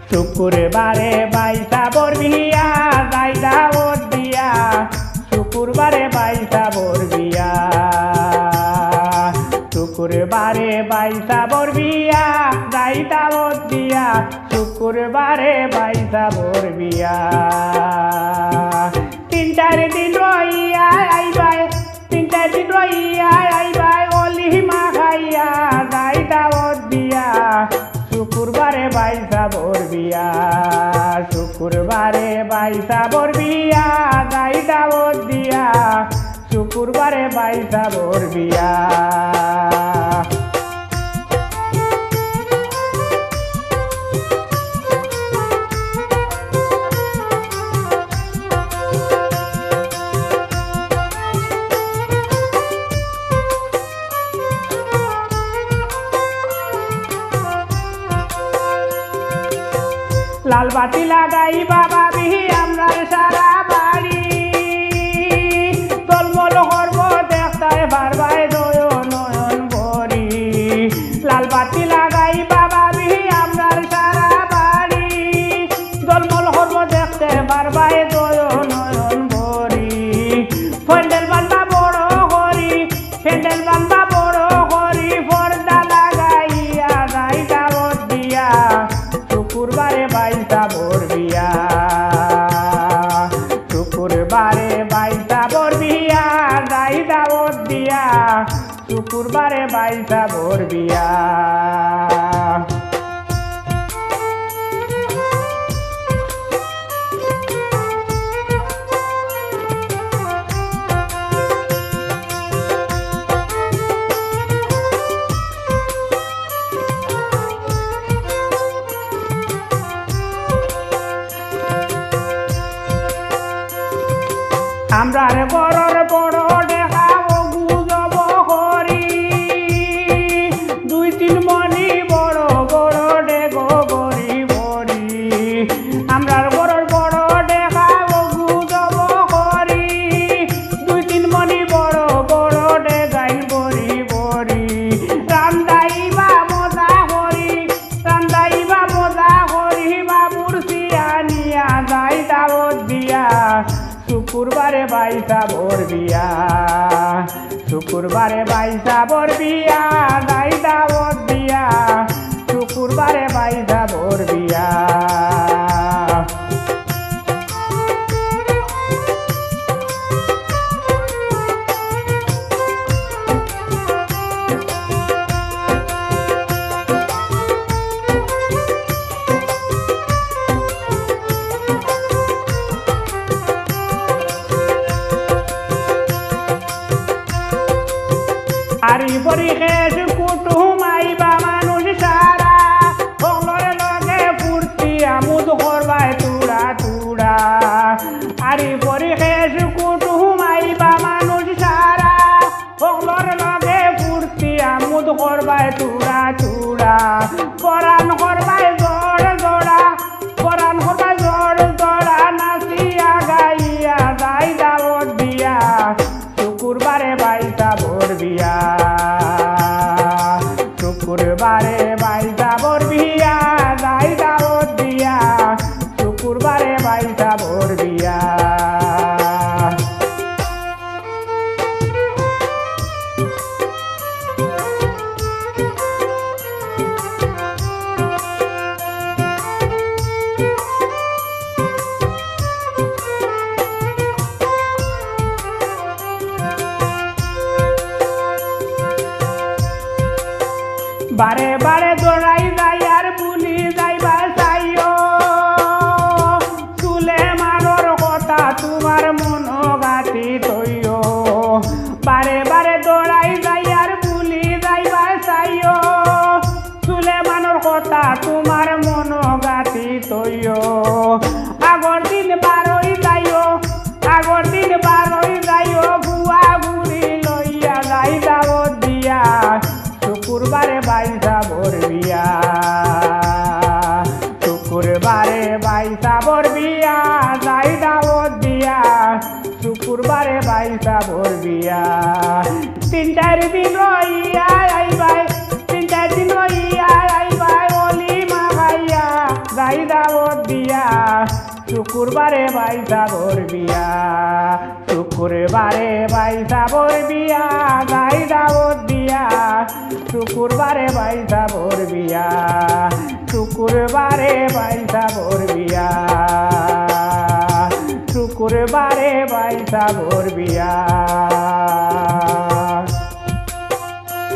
শুক্রবারে বাইসাবর বিয়া যাই দাওয়াত দিয়া শুক্রবারে বাইসাবর বিয়া শুক্রবারে বাইসাবর বিয়া যাই দাওয়াত দিয়া শুক্রবারে বাইসাবর বিয়া 3-4 দিন রইয়া আইবাই 3-4 দিন রইয়া আইবাই অলিমা খাইয়া যাই দাওয়াত দিয়া শুক্রবারে বাইসাবর বিয়া শুক্রবারে বাইসাবর বিয়া যাই দাওয়াত দিয়া শুক্রবারে বাইসাবর বিয়া লাল বাতি লাগাই বাবা বিহি আমরার সারা বাড়ি তলমল করব দেখতায় বারবাই নয়ন ভরি লাল বাতি লাগাই বাবা বিহি আমরার সারা বাড়ি তলমল করব দেখতে বারবাই নয়ন ভরি প্যান্ডেল বান্ধা বড় করি প্যান্ডেল বান্ধা বড় করি পর্দা লাগাইয়া যাই দাওয়াত দিয়া শুক্রবারে বাইসাবর বিয়া শুক্রবারে বাইসাবর বিয়া যাই দাওয়াত দিয়া শুক্রবারে বাইসাবর বিয়া আমরার বড়র বড় দেখাব গুজব করি 2-3 মনি বড় বড় ডেগো গরি বরি আমরার বড়র বড় দেখাব গুজব করি 2-3 মনি বড় বড় ডেগাই বরি বরি রান্দাইবা মজা করি রান্দাইবা মজা করি বাবুর সিয়ানিয়া যাই দাওয়াত দিয়া শুক্রবারে বাইসাবর বিয়া শুক্রবারে বাইসাবর বিয়া যাই দাওয়াত দিয়া শুক্রবারে বাইসাবর বিয়া আরি পরি খেস কুটুম আইবা মানুষ সারা হলর লগে ফুর্তি আমোদ করবাই তুড়া তুড়া আরি পরি খেস কুটুম আইবা মানুষ সারা হলর লগে ফুর্তি আমোদ করবাই তুড়া তুড়া পরাণ করবাই জড় জড়া পরাণ করবাই জড় জড়া নাচিয়া গাইয়া যাই দাওয়াত দিয়া শুক্রবারে বাইসাবর বিয়া শুক্রবারে বাইসাবর বিয়া যাই দাওয়াত দিয়া শুক্রবারে বাইসাবর বিয়া বারে বারে দৌড়াই যাই আর বুলি যাইবা চাইও চুলে মানর কথা তোমার মন গাতি তৈও বারে বারে দৌড়াই যাই আর বুলি যাইবা চাইও চুলে মানর কথা তোমার মন গাতি তৈও আগর দিন বারই যাইও আগর দিন বারই যাইও বুয়া বুড়ি লইয়া যাই দাওয়াত দিয়া শুক্রবারে বাইসাবর বিয়া শুক্রবারে বাইসাবর বিয়া যাই দাওয়াত দিয়া শুক্রবারে বাইসাবর বিয়া 3-4 দিন রইয়া আইবাই 3-4 দিন রইয়া আইবাই অলিমা খাইয়া যাই দাওয়াত দিয়া শুকুরবারে ভাই সাবর বিয়া শুকুরবারে ভাই সাবর বিয়া যাই দাওয়াত দিয়া শুকুরবারে ভাই সাবর বিয়া শুকুরবারে ভাই সাবর বিয়া শুকুরবারে ভাই সাবর বিয়া